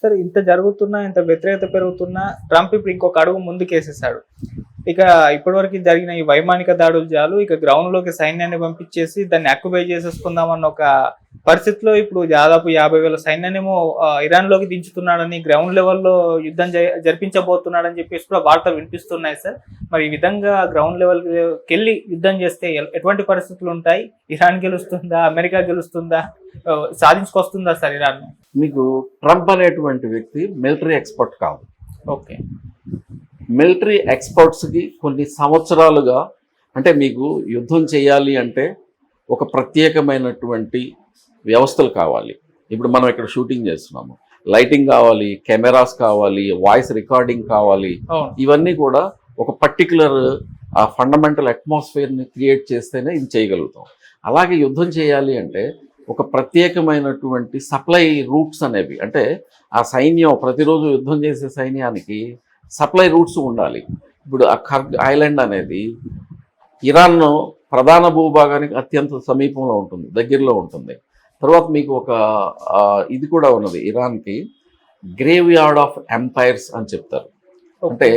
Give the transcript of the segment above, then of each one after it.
సరే ఇంత జరుగుతున్నా, ఇంత వ్యతిరేకత పెరుగుతున్నా ట్రంప్ ఇప్పుడు ఇంకొక అడుగు ముందుకేసేసాడు. ఇక ఇప్పటివరకు జరిగిన ఈ వైమానిక దాడులు చాలు. ఇక గ్రౌండ్‌లోకి సైన్యాన్ని పంపించేసి దాన్ని ఆక్యుపై చేసేసుకుందామన్న ఒక పరిస్థితిలో ఇప్పుడు దాదాపు 50,000 సైన్యాన్నేమో ఇరాన్‌లోకి దించుతున్నాడని, గ్రౌండ్ లెవెల్‌లో యుద్ధం జరిపించబోతున్నాడని చెప్పేసి కూడా వార్తలు వినిపిస్తున్నాయి సార్. మరి ఈ విధంగా గ్రౌండ్ లెవెల్‌కెళ్ళి యుద్ధం చేస్తే ఎటువంటి పరిస్థితులుంటాయి? ఇరాన్ గెలుస్తుందా? అమెరికా గెలుస్తుందా? సాధించుకొస్తుందా సార్ ఇరాన్? మీకు ట్రంప్ అనేటువంటి వ్యక్తి మిలిటరీ ఎక్స్పర్ట్ కాదు. ఓకే. మిలిటరీ ఎక్స్పర్ట్స్కి కొన్ని సంవత్సరాలుగా అంటే మీకు యుద్ధం చేయాలి అంటే ఒక ప్రత్యేకమైనటువంటి వ్యవస్థలు కావాలి. ఇప్పుడు మనం ఇక్కడ షూటింగ్ చేస్తున్నాము, లైటింగ్ కావాలి, కెమెరాస్ కావాలి, వాయిస్ రికార్డింగ్ కావాలి. ఇవన్నీ కూడా ఒక పర్టికులర్ ఫండమెంటల్ అట్మాస్ఫియర్ని క్రియేట్ చేస్తేనే ఇది చేయగలుగుతాం. అలాగే యుద్ధం చేయాలి అంటే ఒక ప్రత్యేకమైనటువంటి సప్లై రూట్స్ అనేవి, అంటే ఆ సైన్యం ప్రతిరోజు యుద్ధం చేసే సైన్యానికి సప్లై రూట్స్ ఉండాలి. ఇప్పుడు ఆ ఖర్గ్ ఐలాండ్ అనేది ఇరాన్ ప్రధాన భూభాగానికి అత్యంత సమీపంలో ఉంటుంది, దగ్గరలో ఉంటుంది. తర్వాత మీకు ఒక ఇది కూడా ఉన్నది, ఇరాన్కి గ్రేవ్ యార్డ్ ఆఫ్ ఎంపైర్స్ అని చెప్తారు. అంటే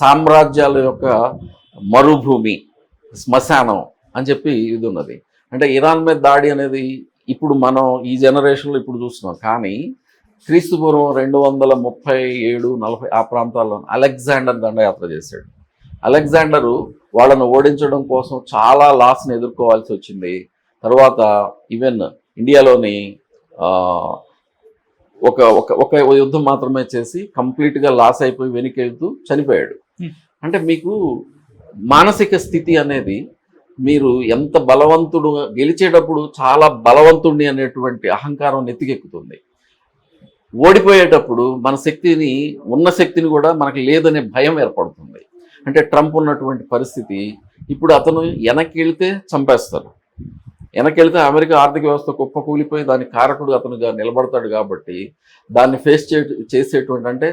సామ్రాజ్యాల యొక్క మరుభూమి, శ్మశానం అని చెప్పి ఇది ఉన్నది. అంటే ఇరాన్ మీద దాడి అనేది ఇప్పుడు మనం ఈ జనరేషన్లో ఇప్పుడు చూస్తున్నాం. కానీ క్రీస్తుపూర్వం 237-40 ఆ ప్రాంతాల్లో అలెగ్జాండర్ దండయాత్ర చేశాడు. అలెగ్జాండరు వాళ్ళను ఓడించడం కోసం చాలా లాస్ని ఎదుర్కోవాల్సి వచ్చింది. తర్వాత ఈవెన్ ఇండియాలోని ఒక ఒక ఒక యుద్ధం మాత్రమే చేసి కంప్లీట్గా లాస్ అయిపోయి వెనక్కి వెళ్తూ చనిపోయాడు. అంటే మీకు మానసిక స్థితి అనేది, మీరు ఎంత బలవంతుడు గెలిచేటప్పుడు చాలా బలవంతుడిని అనేటువంటి అహంకారం నెత్తికెక్కుతుంది. ఓడిపోయేటప్పుడు మన శక్తిని, ఉన్న శక్తిని కూడా మనకు లేదనే భయం ఏర్పడుతుంది. అంటే ట్రంప్ ఉన్నటువంటి పరిస్థితి ఇప్పుడు అతను వెనక్కి వెళితే చంపేస్తారు. వెనక్కి వెళితే అమెరికా ఆర్థిక వ్యవస్థ కుప్పకూలిపోయి దానికి కారకుడు అతనుగా నిలబడతాడు. కాబట్టి దాన్ని ఫేస్ చేసేటువంటి అంటే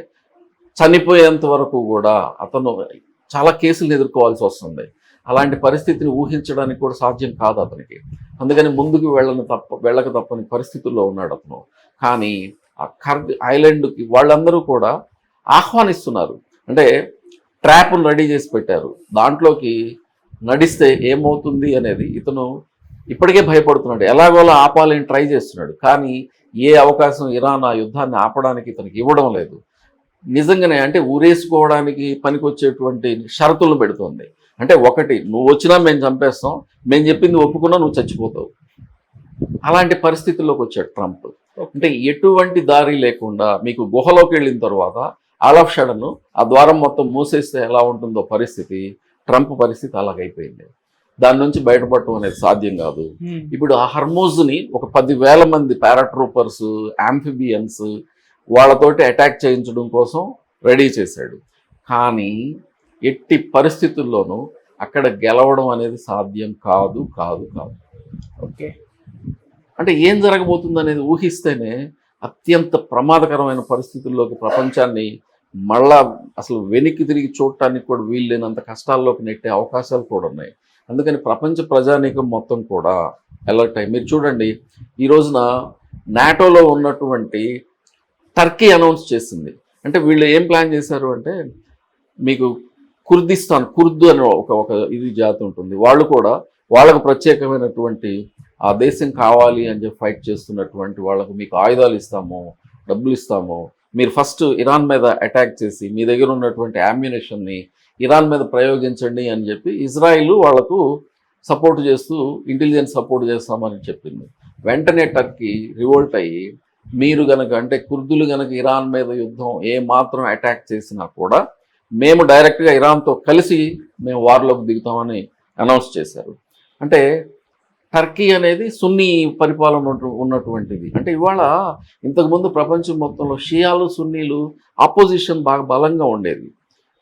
చనిపోయేంత వరకు కూడా అతను చాలా కేసులను ఎదుర్కోవాల్సి వస్తుంది. అలాంటి పరిస్థితిని ఊహించడానికి కూడా సాధ్యం కాదు అతనికి. అందుకని ముందుకు వెళ్ళక తప్పని పరిస్థితుల్లో ఉన్నాడు అతను. కానీ ఆ ఖర్గ్ ఐలాండ్కి వాళ్ళందరూ కూడా ఆహ్వానిస్తున్నారు. అంటే ట్రాప్ను రెడీ చేసి పెట్టారు. దాంట్లోకి నడిస్తే ఏమవుతుంది అనేది ఇతను ఇప్పటికే భయపడుతున్నాడు. ఎలాగోలా ఆపాలని ట్రై చేస్తున్నాడు. కానీ ఏ అవకాశం ఇరాన్ ఆ యుద్ధాన్ని ఆపడానికి ఇతనికి ఇవ్వడం లేదు. నిజంగానే అంటే ఊరేసుకోవడానికి పనికొచ్చేటువంటి షరతులను పెడుతుంది. అంటే ఒకటి, నువ్వు వచ్చినా మేము చంపేస్తాం, మేము చెప్పింది ఒప్పుకున్నా నువ్వు చచ్చిపోతావు. అలాంటి పరిస్థితుల్లోకి వచ్చాడు ట్రంప్. అంటే ఎటువంటి దారి లేకుండా మీకు గుహలోకి వెళ్ళిన తర్వాత ఆల్ ఆఫ్ సడన్ ఆ ద్వారం మొత్తం మూసేస్తే ఎలా ఉంటుందో పరిస్థితి, ట్రంప్ పరిస్థితి అలాగైపోయింది. దాని నుంచి బయటపడటం అనేది సాధ్యం కాదు. ఇప్పుడు ఆ హర్మూజ్ని ఒక 10,000 మంది పారాట్రూపర్స్, ఆంఫిబియన్స్ వాళ్ళతోటి అటాక్ చేయించడం కోసం రెడీ చేశాడు. కానీ ఎట్టి పరిస్థితుల్లోనూ అక్కడ గెలవడం అనేది సాధ్యం కాదు కాదు కాదు. ఓకే. అంటే ఏం జరగబోతుంది అనేది ఊహిస్తేనే అత్యంత ప్రమాదకరమైన పరిస్థితుల్లోకి ప్రపంచాన్ని మళ్ళా అసలు వెనక్కి తిరిగి చూడటానికి కూడా వీల్లేనంత కష్టాల్లోకి నెట్టే అవకాశాలు కూడా ఉన్నాయి. అందుకని ప్రపంచ ప్రజానీకం మొత్తం కూడా అలర్ట్ అయ్యి, మీరు చూడండి ఈ రోజున నాటోలో ఉన్నటువంటి టర్కీ అనౌన్స్ చేసింది. అంటే వీళ్ళు ఏం ప్లాన్ చేశారు అంటే, మీకు కుర్దిస్తాన్, కుర్దు అనే ఒక ఇది జాతి ఉంటుంది, వాళ్ళు కూడా వాళ్ళకు ప్రత్యేకమైనటువంటి ఆ దేశం కావాలి అని చెప్పి ఫైట్ చేస్తున్నటువంటి వాళ్ళకు మీకు ఆయుధాలు ఇస్తాము, డబ్బులు ఇస్తాము, మీరు ఫస్ట్ ఇరాన్ మీద అటాక్ చేసి మీ దగ్గర ఉన్నటువంటి అమ్యునిషన్ని ఇరాన్ మీద ప్రయోగించండి అని చెప్పి ఇజ్రాయిల్ వాళ్లకు సపోర్ట్ చేస్తూ ఇంటెలిజెన్స్ సపోర్ట్ చేస్తామని చెప్పింది. వెంటనే టర్కీ రివోల్ట్ అయ్యి, మీరు గనక అంటే కుర్దులు గనక ఇరాన్ మీద యుద్ధం ఏ మాత్రం అటాక్ చేసినా కూడా మేము డైరెక్ట్గా ఇరాన్తో కలిసి మేము వార్లోకి దిగుతామని అనౌన్స్ చేశారు. అంటే టర్కీ అనేది సున్నీ పరిపాలన ఉన్నటువంటిది. అంటే ఇవాళ ఇంతకుముందు ప్రపంచం మొత్తంలో షియాలు, సున్నీలు ఆపోజిషన్ బాగా బలంగా ఉండేది.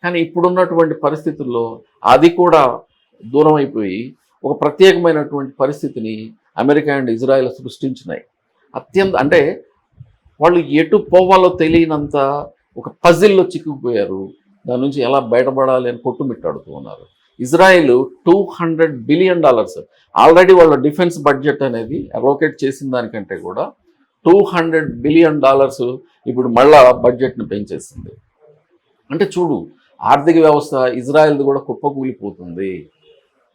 కానీ ఇప్పుడున్నటువంటి పరిస్థితుల్లో అది కూడా దూరం అయిపోయి ఒక ప్రత్యేకమైనటువంటి పరిస్థితిని అమెరికా అండ్ ఇజ్రాయెల్ సృష్టించినాయి. అంటే వాళ్ళు ఎటు పోవాలో తెలియనంత ఒక పజిల్లో చిక్కుకుపోయారు. దాని నుంచి ఎలా బయటపడాలి అని కొట్టుమిట్టాడుతూ ఉన్నారు. ఇజ్రాయెల్ $200 బిలియన్ ఆల్రెడీ వాళ్ళ డిఫెన్స్ బడ్జెట్ అనేది అలోకేట్ చేసిన దానికంటే కూడా $200 బిలియన్ ఇప్పుడు మళ్ళా బడ్జెట్ని పెంచేసింది. అంటే చూడు, ఆర్థిక వ్యవస్థ ఇజ్రాయెల్ది కూడా కుప్పకూలిపోతుంది,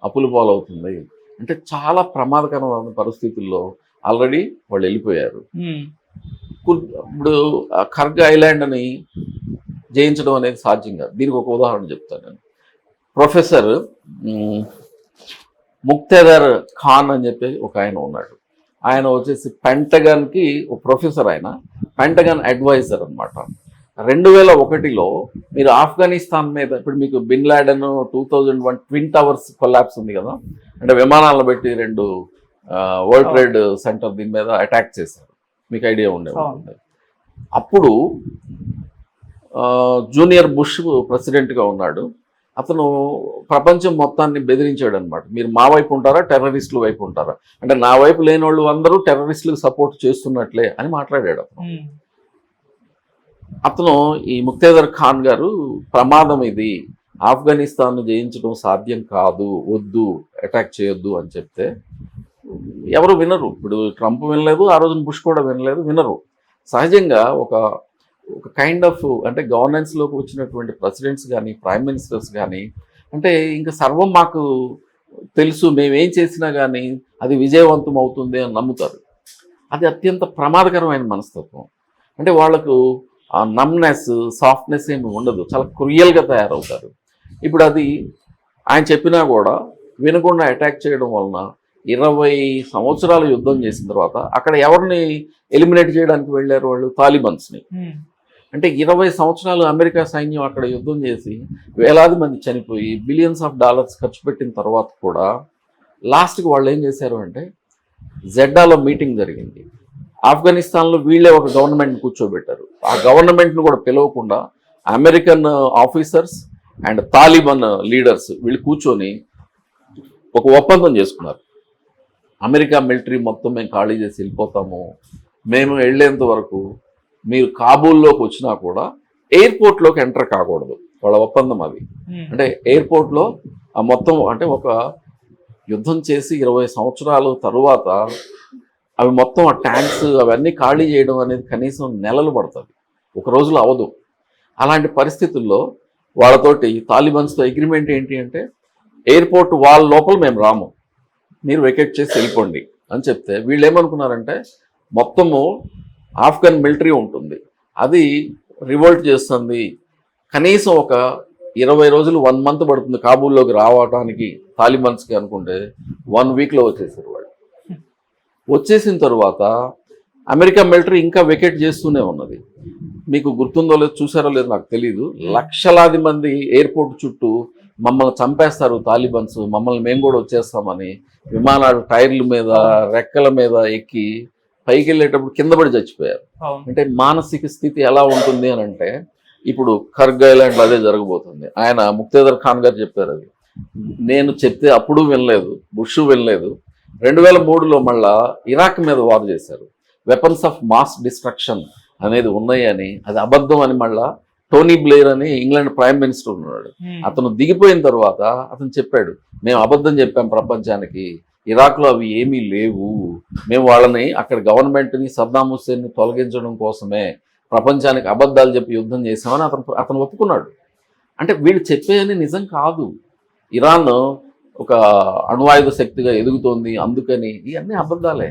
అప్పుల పాలవుతుంది. అంటే చాలా ప్రమాదకరమైన పరిస్థితుల్లో ఆల్రెడీ వాళ్ళు వెళ్ళిపోయారు. ఇప్పుడు ఖర్గ్ ఐలాండ్ అని జయించడం అనేది సాధ్యం కాదు. దీనికి ఒక ఉదాహరణ చెప్తాను నేను. ప్రొఫెసర్ ముక్తేదర్ ఖాన్ అని చెప్పి ఒక ఆయన ఉన్నాడు. ఆయన వచ్చేసి పెంటగన్కి ఒక ప్రొఫెసర్, ఆయన పెంటగన్ అడ్వైజర్ అనమాట. 2001లో మీరు ఆఫ్ఘనిస్తాన్ మీద, ఇప్పుడు మీకు bin Laden 2001 twin towers collapse ఉంది కదా, అంటే విమానాలను పెట్టి 2 వరల్డ్ ట్రేడ్ సెంటర్ దీని మీద అటాక్ చేశారు, మీకు ఐడియా ఉండే ఉంటుంది. అప్పుడు జూనియర్ బుష్ ప్రెసిడెంట్గా ఉన్నాడు. అతను ప్రపంచం మొత్తాన్ని బెదిరించాడు అనమాట. మీరు మా వైపు ఉంటారా, టెర్రరిస్టుల వైపు ఉంటారా, అంటే నా వైపు లేని వాళ్ళు అందరూ టెర్రరిస్టులకు సపోర్ట్ చేస్తున్నట్లే అని మాట్లాడాడు అతను. అతను ఈ ముక్తేదర్ ఖాన్ గారు ప్రమాదం ఇది, ఆఫ్ఘనిస్తాన్ను జయించడం సాధ్యం కాదు, వద్దు, అటాక్ చేయొద్దు అని చెప్తే ఎవరు వినరు. ఇప్పుడు ట్రంప్ వినలేదు, ఆ రోజున బుష్ కూడా వినరు. సహజంగా ఒక కైండ్ ఆఫ్ అంటే గవర్నెన్స్లోకి వచ్చినటువంటి ప్రెసిడెంట్స్ కానీ ప్రైమ్ మినిస్టర్స్ కానీ అంటే ఇంకా సర్వం మాకు తెలుసు, మేమేం చేసినా కానీ అది విజయవంతం అవుతుంది అని నమ్ముతారు. అది అత్యంత ప్రమాదకరమైన మనస్తత్వం. అంటే వాళ్ళకు ఆ నమ్నెస్, సాఫ్ట్నెస్ ఏమి ఉండదు, చాలా క్రూయల్గా తయారవుతారు. ఇప్పుడు అది ఆయన చెప్పినా కూడా వినకుండా అటాక్ చేయడం వలన 20 సంవత్సరాలు యుద్ధం చేసిన తర్వాత అక్కడ ఎవరిని ఎలిమినేట్ చేయడానికి వెళ్ళారు వాళ్ళు? తాలిబన్స్ని. అంటే 20 సంవత్సరాలు అమెరికా సైన్యం అక్కడ యుద్ధం చేసి వేలాది మంది చనిపోయి బిలియన్స్ ఆఫ్ డాలర్స్ ఖర్చు పెట్టిన తర్వాత కూడా లాస్ట్కి వాళ్ళు ఏం చేశారు అంటే, జెడ్డాలో మీటింగ్ జరిగింది. ఆఫ్ఘనిస్తాన్లో వీళ్ళే ఒక గవర్నమెంట్ని కూర్చోబెట్టారు. ఆ గవర్నమెంట్ను కూడా పిలవకుండా American officers and Taliban leaders వీళ్ళు కూర్చొని ఒక ఒప్పందం చేసుకున్నారు. అమెరికా మిలిటరీ మొత్తం మేము ఖాళీ చేసి వెళ్ళిపోతాము, మేము వెళ్ళేంత వరకు మీరు కాబూల్లోకి వచ్చినా కూడా ఎయిర్పోర్ట్లోకి ఎంటర్ కాకూడదు. వాళ్ళ ఒప్పందం అది. అంటే ఎయిర్పోర్ట్లో ఆ మొత్తం అంటే ఒక యుద్ధం చేసి 20 సంవత్సరాల తరువాత అవి మొత్తం ఆ ట్యాంక్స్ అవన్నీ ఖాళీ చేయడం అనేది కనీసం నెలలు పడుతుంది, ఒక రోజులో అవదు. అలాంటి పరిస్థితుల్లో వాళ్ళతోటి తాలిబాన్స్తో అగ్రిమెంట్ ఏంటి అంటే, ఎయిర్పోర్ట్ వాళ్ళ లోపల మేము రాము, మీరు వెకేట్ చేసి వెళ్ళిపోండి అని చెప్తే వీళ్ళు ఏమనుకున్నారంటే, మొత్తము ఆఫ్ఘన్ మిలిటరీ ఉంటుంది, అది రివోల్ట్ చేస్తుంది, కనీసం ఒక 20 రోజులు 1 మంత్ పడుతుంది కాబూల్లోకి రావడానికి తాలిబాన్స్కి అనుకుంటే 1 వీక్లో వచ్చేసారు వాళ్ళు. వచ్చేసిన తర్వాత అమెరికా మిలిటరీ ఇంకా వెకేట్ చేస్తూనే ఉన్నది. మీకు గుర్తుందో లేదో, చూసారో లేదో నాకు తెలియదు, లక్షలాది మంది ఎయిర్పోర్ట్ చుట్టూ మమ్మల్ని చంపేస్తారు తాలిబాన్స్, మమ్మల్ని మేము కూడా వచ్చేస్తామని విమానాలు టైర్ల మీద రెక్కల మీద ఎక్కి పైకి వెళ్ళేటప్పుడు కింద పడి చచ్చిపోయారు. అంటే మానసిక స్థితి ఎలా ఉంటుంది అని అంటే, ఇప్పుడు ఖర్గ్ ఐలాండ్లో అదే జరగబోతుంది. ఆయన ముక్తేదర్ ఖాన్ గారు చెప్పారు, అది నేను చెప్తే అప్పుడు వినలేదు, బుష్ వినలేదు. 2003లో మళ్ళా ఇరాక్ మీద వార్ చేశారు. వెపన్స్ ఆఫ్ మాస్ డిస్ట్రక్షన్ అనేది ఉన్నాయని, అది అబద్ధం అని మళ్ళా టోనీ బ్లేర్ అని ఇంగ్లాండ్ ప్రైమ్ మినిస్టర్ ఉన్నాడు, అతను దిగిపోయిన తర్వాత అతను చెప్పాడు, మేము అబద్ధం చెప్పాం ప్రపంచానికి, ఇరాక్లో అవి ఏమీ లేవు, మేము వాళ్ళని అక్కడ గవర్నమెంట్ని సద్దాం హుస్సేన్ని తొలగించడం కోసమే ప్రపంచానికి అబద్ధాలు చెప్పి యుద్ధం చేసామని అతను ఒప్పుకున్నాడు. అంటే వీళ్ళు చెప్పేయని నిజం కాదు, ఇరాన్ ఒక అణువాయుధ శక్తిగా ఎదుగుతోంది అందుకని, ఇవన్నీ అబద్ధాలే.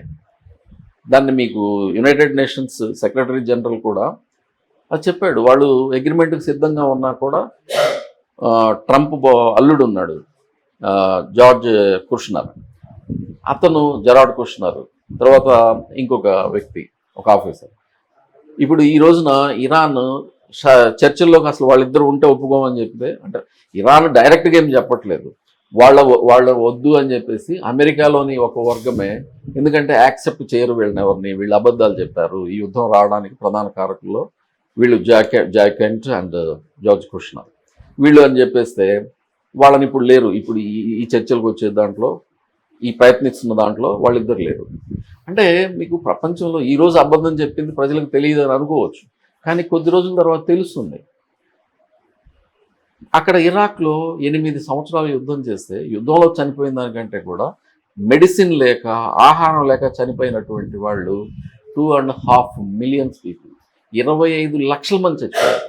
దాన్ని మీకు యునైటెడ్ నేషన్స్ సెక్రటరీ జనరల్ కూడా అది చెప్పాడు. వాళ్ళు అగ్రిమెంట్కి సిద్ధంగా ఉన్నా కూడా ట్రంప్ అల్లుడు ఉన్నాడు జార్జ్ కుష్నర్, అతను జెరార్డ్ కుష్నర్, తర్వాత ఇంకొక వ్యక్తి ఒక ఆఫీసర్. ఇప్పుడు ఈ రోజున ఇరాన్ చర్చల్లోకి అసలు వాళ్ళిద్దరు ఉంటే ఒప్పుకోమని చెప్తే, అంటే ఇరాన్ డైరెక్ట్గా ఏం చెప్పట్లేదు, వాళ్ళ వద్దు అని చెప్పేసి అమెరికాలోని ఒక వర్గమే, ఎందుకంటే యాక్సెప్ట్ చేయరు వీళ్ళని, ఎవరిని, వీళ్ళు అబద్ధాలు చెప్పారు, ఈ యుద్ధం రావడానికి ప్రధాన కారకుల్లో వీళ్ళు జాకెంట్ అండ్ జార్జ్ కుష్నర్ వీళ్ళు అని చెప్పేస్తే వాళ్ళని ఇప్పుడు లేరు. ఇప్పుడు ఈ చర్చలకు వచ్చే దాంట్లో, ఈ ప్రయత్నిస్తున్న దాంట్లో వాళ్ళిద్దరు లేరు. అంటే మీకు ప్రపంచంలో ఈరోజు అబద్ధం చెప్పింది ప్రజలకు తెలియదు అని అనుకోవచ్చు, కానీ కొద్ది రోజుల తర్వాత తెలుస్తుంది. అక్కడ ఇరాక్లో 8 సంవత్సరాలు యుద్ధం చేస్తే యుద్ధంలో చనిపోయిన దానికంటే కూడా మెడిసిన్ లేక ఆహారం లేక చనిపోయినటువంటి వాళ్ళు 2.5 మిలియన్స్ పీపుల్. 25 లక్షల మంది చచ్చిపోయారు.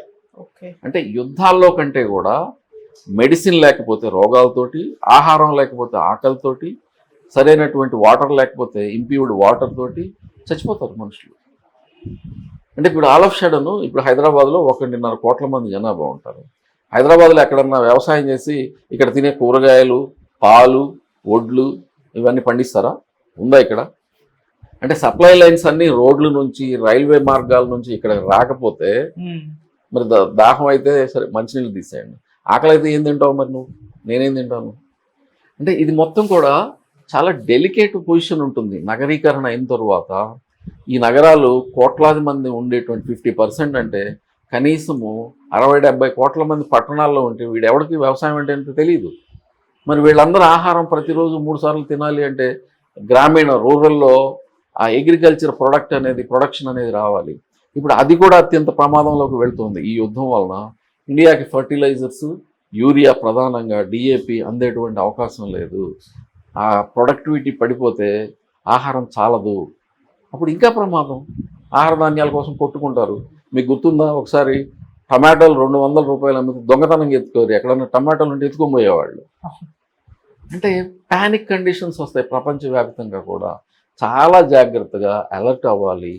ఓకే. అంటే యుద్ధాల్లో కంటే కూడా మెడిసిన్ లేకపోతే రోగాలతోటి, ఆహారం లేకపోతే ఆకలితోటి, సరైనటువంటి వాటర్ లేకపోతే ఇంప్యూర్డ్ వాటర్ తోటి చచ్చిపోతారు మనుషులు. అంటే ఇప్పుడు ఆల్ ఆఫ్ సడన్ ఇప్పుడు హైదరాబాద్లో 1.5 కోట్ల మంది జనాభా ఉంటారు. హైదరాబాద్లో ఎక్కడన్నా వ్యవసాయం చేసి ఇక్కడ తినే కూరగాయలు, పాలు, వడ్లు ఇవన్నీ పండిస్తారా? ఉందా ఇక్కడ? అంటే సప్లై లైన్స్ అన్నీ రోడ్ల నుంచి, రైల్వే మార్గాల నుంచి ఇక్కడ రాకపోతే మరి దాహం అయితే సరే మంచినీళ్ళు తీసేయండి, ఆకలి అయితే ఏం తింటావు మరి నువ్వు? నేనేం తింటాను? అంటే ఇది మొత్తం కూడా చాలా డెలికేట్ పొజిషన్ ఉంటుంది. నగరీకరణ అయిన తర్వాత ఈ నగరాలు కోట్లాది మంది ఉండేటువంటి 50% అంటే కనీసము 60-70 కోట్ల మంది పట్టణాల్లో ఉంటే వీడెవడికి వ్యవసాయం అంటే ఏంటో తెలియదు. మరి వీళ్ళందరూ ఆహారం ప్రతిరోజు 3 సార్లు తినాలి అంటే గ్రామీణ రూరల్లో ఆ అగ్రికల్చర్ ప్రొడక్షన్ అనేది రావాలి. ఇప్పుడు అది కూడా అత్యంత ప్రమాదంలోకి వెళ్తుంది ఈ యుద్ధం వలన. ఇండియాకి ఫర్టిలైజర్స్, యూరియా ప్రధానంగా డిఏపి అందేటువంటి అవకాశం లేదు. ఆ ప్రొడక్టివిటీ పడిపోతే ఆహారం చాలదు, అప్పుడు ఇంకా ప్రమాదం. ఆహార ధాన్యాల కోసం కొట్టుకుంటారు. మీకు గుర్తుందా, ఒకసారి టమాటాలు 200 రూపాయలు అమ్మితే దొంగతనంగా ఎత్తుకోరు, ఎక్కడన్నా టమాటాలు ఉంటే ఎత్తుకొని పోయేవాళ్ళు. అంటే ప్యానిక్ కండిషన్స్ వస్తాయి ప్రపంచవ్యాప్తంగా కూడా. చాలా జాగ్రత్తగా అలర్ట్ అవ్వాలి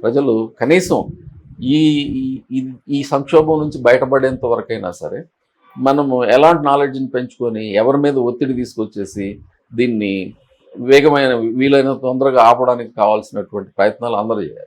ప్రజలు. కనీసం ఈ ఈ సంక్షోభం నుంచి బయటపడేంత వరకైనా సరే మనము ఎలాంటి నాలెడ్జ్ని పెంచుకొని ఎవరి మీద ఒత్తిడి తీసుకొచ్చేసి దీన్ని వీలైనంత తొందరగా ఆపడానికి కావాల్సినటువంటి ప్రయత్నాలు అందరూ చేయాలి.